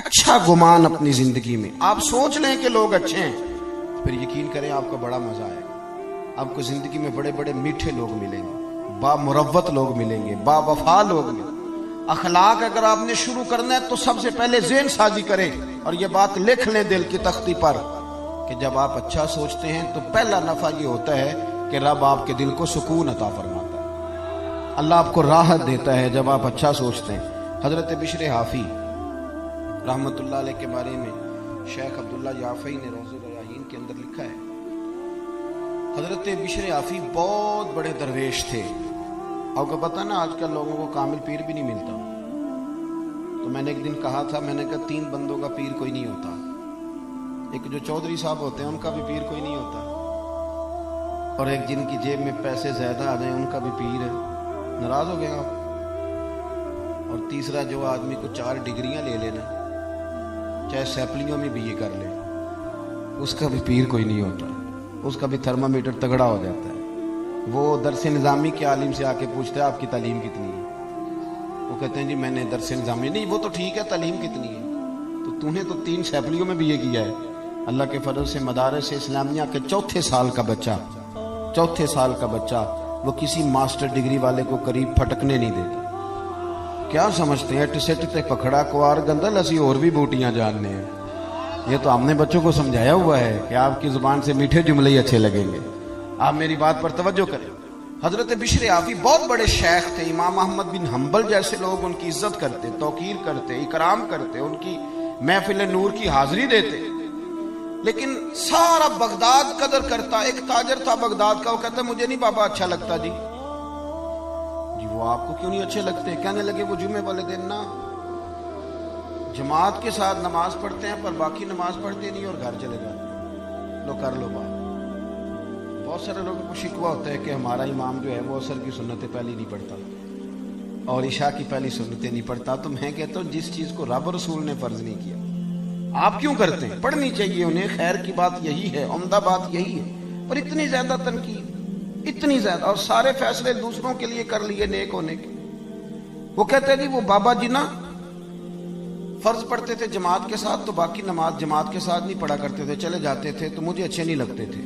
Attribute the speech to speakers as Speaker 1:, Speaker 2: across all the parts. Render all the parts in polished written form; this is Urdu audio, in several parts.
Speaker 1: اچھا گمان اپنی زندگی میں آپ سوچ لیں کہ لوگ اچھے ہیں، پھر یقین کریں آپ کو بڑا مزہ آئے گا۔ آپ کو زندگی میں بڑے بڑے میٹھے لوگ ملیں گے، با مروت لوگ ملیں گے، با وفا لوگ ملیں گے۔ اخلاق اگر آپ نے شروع کرنا ہے تو سب سے پہلے ذہن سازی کریں، اور یہ بات لکھ لیں دل کی تختی پر کہ جب آپ اچھا سوچتے ہیں تو پہلا نفع یہ ہوتا ہے کہ رب آپ کے دل کو سکون عطا فرماتا ہے، اللہ آپ کو راحت دیتا ہے جب آپ اچھا سوچتے ہیں۔ حضرت بشر حافی رحمت اللہ علیہ کے بارے میں شیخ عبداللہ یافعی نے روض الریاحین کے اندر لکھا ہے، حضرت بشر حافی بہت بڑے درویش تھے۔ آپ کو پتہ نا آج کل لوگوں کو کامل پیر بھی نہیں ملتا، تو میں نے ایک دن کہا تھا، میں نے کہا 3 بندوں کا پیر کوئی نہیں ہوتا، ایک جو چودھری صاحب ہوتے ہیں ان کا بھی پیر کوئی نہیں ہوتا، اور ایک جن کی جیب میں پیسے زیادہ آ جائیں ان کا بھی پیر ہے۔ ناراض ہو گئے آپ؟ اور تیسرا جو آدمی کو 4 ڈگریاں لے لینا، چاہے سیپلیوں میں بھی یہ کر لے، اس کا بھی پیر کوئی نہیں ہوتا، اس کا بھی تھرمامیٹر تگڑا ہو جاتا ہے۔ وہ درس نظامی کے عالم سے آ کے پوچھتا ہے آپ کی تعلیم کتنی ہے، وہ کہتے ہیں جی میں نے درس نظامی، نہیں وہ تو ٹھیک ہے تعلیم کتنی ہے، تو تو نے تو 3 سیپلیوں میں بھی یہ کیا ہے۔ اللہ کے فضل سے مدارس اسلامیہ کے چوتھے سال کا بچہ وہ کسی ماسٹر ڈگری والے کو قریب پھٹکنے نہیں دیتا۔ کیا سمجھتے ہیں ٹسٹ تے پکھڑا کوار گندل اسی اور بھی بوٹیاں جاننے ہیں؟ یہ تو ہم نے بچوں کو سمجھایا ہوا ہے کہ آپ کی زبان سے میٹھے جملے ہی اچھے لگیں گے۔ آپ میری بات پر توجہ کریں۔ حضرت بشر حافی بہت بڑے شیخ تھے، امام احمد بن حنبل جیسے لوگ ان کی عزت کرتے، توقیر کرتے، اکرام کرتے، ان کی محفل نور کی حاضری دیتے، لیکن سارا بغداد قدر کرتا۔ ایک تاجر تھا بغداد کا، وہ کہتا مجھے نہیں بابا اچھا لگتا جی وہ آپ کو کیوں نہیں اچھے لگتے؟ کہنے لگے وہ جمعے والے دن نا جماعت کے ساتھ نماز پڑھتے ہیں پر باقی نماز پڑھتے نہیں اور گھر چلے جاتے ہیں، لو کر لو بات۔ بہت سارے لوگوں کو شکوہ ہوتا ہے کہ ہمارا امام جو ہے وہ عصر کی سنتیں پہلی نہیں پڑھتا اور عشاء کی پہلی سنتیں نہیں پڑھتا، تو میں کہتا ہوں جس چیز کو رب رسول نے فرض نہیں کیا آپ کیوں کرتے ہیں؟ پڑھنی چاہیے انہیں، خیر کی بات یہی ہے، عمدہ بات یہی ہے، پر اتنی زیادہ تنقید، اتنی زیادہ، اور سارے فیصلے دوسروں کے لیے کر لیے نیک ہونے کے۔ وہ کہتے ہیں جی وہ بابا جی نا فرض پڑھتے تھے جماعت کے ساتھ تو باقی نماز جماعت کے ساتھ نہیں پڑھا کرتے تھے، چلے جاتے تھے تو مجھے اچھے نہیں لگتے تھے۔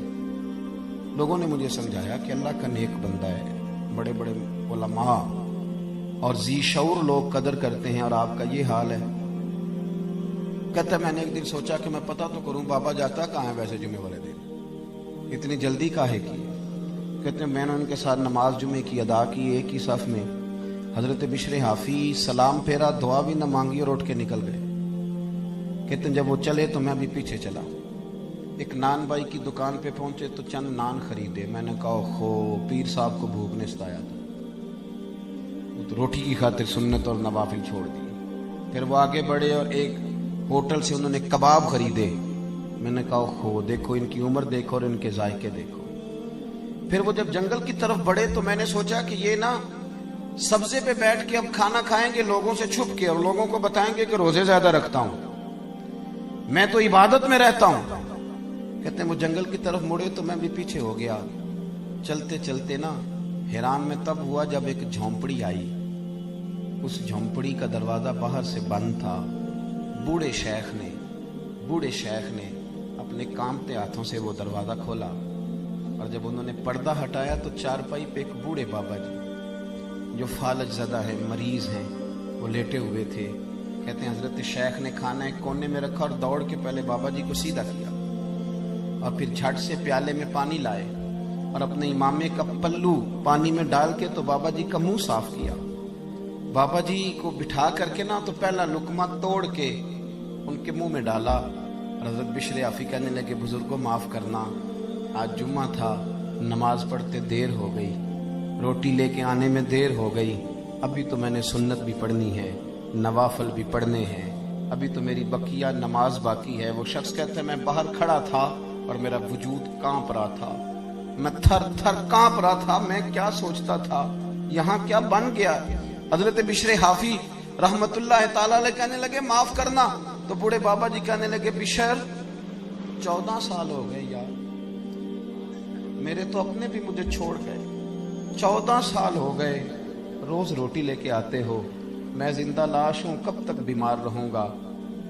Speaker 1: لوگوں نے مجھے سمجھایا کہ اللہ کا نیک بندہ ہے، بڑے بڑے علماء اور ذی شعور لوگ قدر کرتے ہیں، اور آپ کا یہ حال ہے۔ کہتا ہے میں نے ایک دن سوچا کہ میں پتہ تو کروں بابا جاتا کہاں ہے ویسے جمعے والے دن، اتنی جلدی کاہے کی؟ کہتے ہیں میں نے ان کے ساتھ نماز جمعے کی ادا کی، ایک ہی صف میں۔ حضرت بشر حافی سلام پھیرا، دعا بھی نہ مانگی اور اٹھ کے نکل گئے۔ کہتے ہیں جب وہ چلے تو میں بھی پیچھے چلا، ایک نان بائی کی دکان پہ پہنچے تو چند نان خریدے۔ میں نے کہا خو پیر صاحب کو بھوک نے ستایا تھا، وہ تو روٹی کی خاطر سنت اور نوافل چھوڑ دی۔ پھر وہ آگے بڑھے اور ایک ہوٹل سے انہوں نے کباب خریدے۔ میں نے کہا خو دیکھو ان کی عمر دیکھو اور ان کے ذائقے دیکھو۔ پھر وہ جب جنگل کی طرف بڑھے تو میں نے سوچا کہ یہ نا سبزے پہ بیٹھ کے اب کھانا کھائیں گے لوگوں سے چھپ کے، اور لوگوں کو بتائیں گے کہ روزے زیادہ رکھتا ہوں، میں تو عبادت میں رہتا ہوں۔ کہتے ہیں وہ جنگل کی طرف مڑے تو میں بھی پیچھے ہو گیا۔ چلتے چلتے نا حیران میں تب ہوا جب ایک جھونپڑی آئی، اس جھونپڑی کا دروازہ باہر سے بند تھا۔ بوڑھے شیخ نے اپنے کانپتے ہاتھوں سے وہ دروازہ کھولا، اور جب انہوں نے پردہ ہٹایا تو چارپائی پہ ایک بوڑھے بابا جی جو فالج زدہ ہے، مریض ہیں، وہ لیٹے ہوئے تھے۔ کہتے ہیں حضرت شیخ نے کھانا ایک کونے میں رکھا اور دوڑ کے پہلے بابا جی کو سیدھا کیا، اور پھر جھٹ سے پیالے میں پانی لائے اور اپنے امامے کا پلو پانی میں ڈال کے تو بابا جی کا منہ صاف کیا۔ بابا جی کو بٹھا کر کے نا تو پہلا لقمہ توڑ کے ان کے منہ میں ڈالا، اور حضرت بشر حافی کہنے لگے بزرگوں معاف کرنا، آج جمعہ تھا، نماز پڑھتے دیر ہو گئی، روٹی لے کے آنے میں دیر ہو گئی، ابھی تو میں نے سنت بھی پڑھنی ہے، نوافل بھی پڑھنے ہیں، ابھی تو میری بقیہ نماز باقی ہے۔ وہ شخص کہتا ہے میں باہر کھڑا تھا اور میرا وجود کانپ رہا تھا، میں تھر تھر کانپ رہا تھا، میں کیا سوچتا تھا، یہاں کیا بن گیا۔ حضرت بشر حافی رحمت اللہ تعالی علیہ کہنے لگے معاف کرنا، تو بوڑھے بابا جی کہنے لگے بشر 14 سال ہو گئے یار، میرے تو اپنے بھی مجھے چھوڑ گئے، 14 سال ہو گئے، روز روٹی لے کے آتے ہو، میں زندہ لاش ہوں، کب تک بیمار رہوں گا،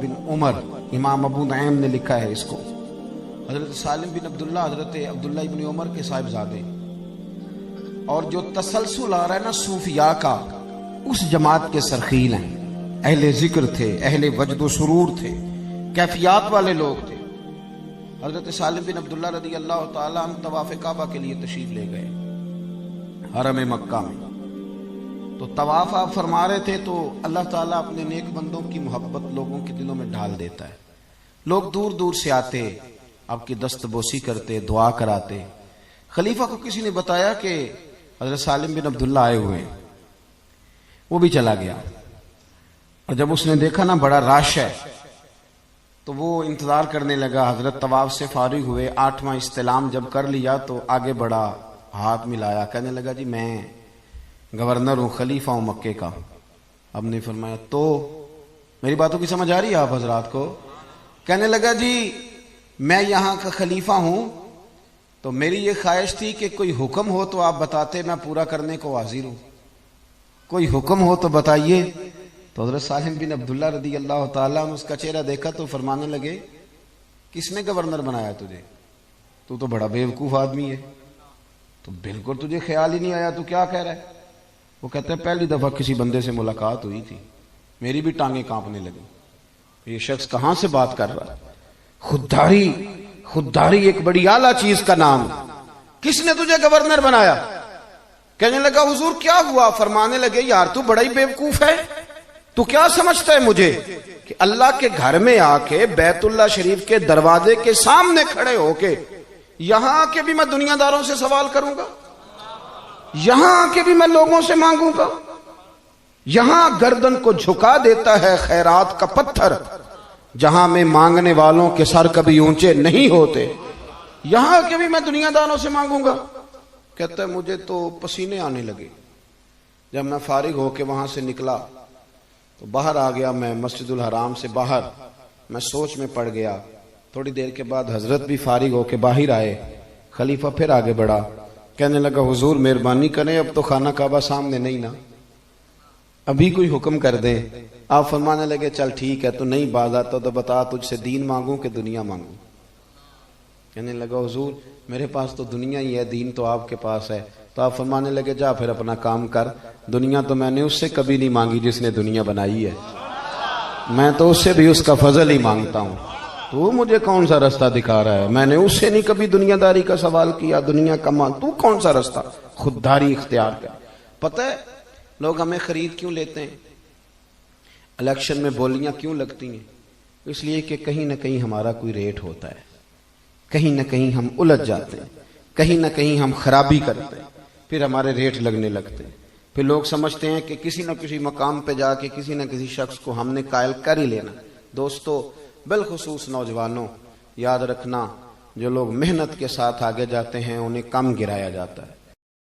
Speaker 1: بن عمر، امام ابو نعیم نے لکھا ہے اس کو، حضرت سالم بن عبداللہ حضرت عبداللہ ابن عمر کے صاحبزادے، اور جو تسلسل آ رہا ہے نا صوفیاء کا، اس جماعت کے سرخیل ہیں، اہل ذکر تھے، اہل وجد و سرور تھے، کیفیات والے لوگ تھے۔ حضرت سالم بن عبداللہ رضی اللہ تعالیٰ عنہ طواف کعبہ کے لیے تشریف لے گئے حرم مکہ میں، تو طواف آپ فرما رہے تھے تو اللہ تعالیٰ اپنے نیک بندوں کی محبت لوگوں کے دلوں میں ڈال دیتا ہے، لوگ دور دور سے آتے، آپ کی دست بوسی کرتے، دعا کراتے۔ خلیفہ کو کسی نے بتایا کہ حضرت سالم بن عبداللہ آئے ہوئے ہیں، وہ بھی چلا گیا، اور جب اس نے دیکھا نا بڑا رش ہے تو وہ انتظار کرنے لگا۔ حضرت طواف سے فارغ ہوئے، 8واں استلام جب کر لیا تو آگے بڑھا، ہاتھ ملایا، کہنے لگا جی میں گورنر ہوں، خلیفہ ہوں مکے کا۔ اب نے فرمایا تو میری باتوں کی سمجھ آ رہی ہے آپ حضرات کو؟ کہنے لگا جی میں یہاں کا خلیفہ ہوں، تو میری یہ خواہش تھی کہ کوئی حکم ہو تو آپ بتاتے، میں پورا کرنے کو حاضر ہوں، کوئی حکم ہو تو بتائیے۔ تو حضرت سالم بن عبداللہ رضی اللہ تعالیٰ نے اس کا چہرہ دیکھا تو فرمانے لگے کس نے گورنر بنایا تجھے؟ تو بڑا بیوقوف آدمی ہے، تو بالکل تجھے خیال ہی نہیں آیا، تو کیا کہہ رہا ہے؟ وہ کہتے ہیں پہلی دفعہ کسی بندے سے ملاقات ہوئی تھی، میری بھی ٹانگیں کانپنے لگی، یہ شخص کہاں سے بات کر رہا ہے؟ خودداری ایک بڑی اعلیٰ چیز کا نام، کس نے تجھے گورنر بنایا؟ کہنے لگا حضور کیا ہوا؟ فرمانے لگے یار تو بڑا ہی بیوقوف ہے، تو کیا سمجھتا ہے مجھے کہ اللہ کے گھر میں آ کے بیت اللہ شریف کے دروازے کے سامنے کھڑے ہو کے یہاں آ کے بھی میں دنیا داروں سے سوال کروں گا، یہاں آ کے بھی میں لوگوں سے مانگوں گا؟ یہاں گردن کو جھکا دیتا ہے خیرات کا پتھر، جہاں میں مانگنے والوں کے سر کبھی اونچے نہیں ہوتے، یہاں آ کے بھی میں دنیا داروں سے مانگوں گا؟ کہتا ہے مجھے تو پسینے آنے لگے، جب میں فارغ ہو کے وہاں سے نکلا تو باہر آ گیا، میں مسجد الحرام سے باہر میں سوچ میں پڑ گیا۔ تھوڑی دیر کے بعد حضرت بھی فارغ ہو کے باہر آئے، خلیفہ پھر آگے بڑھا، کہنے لگا حضور مہربانی کریں، اب تو خانہ کعبہ سامنے نہیں نا، ابھی کوئی حکم کر دیں۔ آپ فرمانے لگے چل ٹھیک ہے، تو نہیں باز آتا تو بتا تجھ سے دین مانگوں کہ دنیا مانگوں؟ کہنے لگا حضور میرے پاس تو دنیا ہی ہے، دین تو آپ کے پاس ہے۔ تو آپ فرمانے لگے جا پھر اپنا کام کر، دنیا تو میں نے اس سے کبھی نہیں مانگی جس نے دنیا بنائی ہے، میں تو اس سے بھی اس کا فضل ہی مانگتا ہوں، تو مجھے کون سا رستہ دکھا رہا ہے؟ میں نے اس سے نہیں کبھی دنیا داری کا سوال کیا، دنیا کا مال، تو کون سا رستہ؟ خودداری اختیار کر۔ پتہ ہے لوگ ہمیں خرید کیوں لیتے ہیں، الیکشن میں بولیاں کیوں لگتی ہیں؟ اس لیے کہ کہیں نہ کہیں ہمارا کوئی ریٹ ہوتا ہے، کہیں نہ کہیں ہم الجھ جاتے ہیں، کہیں نہ کہیں ہم خرابی کرتے ہیں، پھر ہمارے ریٹ لگنے لگتے ہیں، پھر لوگ سمجھتے ہیں کہ کسی نہ کسی مقام پہ جا کے کسی نہ کسی شخص کو ہم نے قائل کر ہی لینا۔ دوستو بالخصوص نوجوانوں یاد رکھنا، جو لوگ محنت کے ساتھ آگے جاتے ہیں انہیں کم گرایا جاتا ہے۔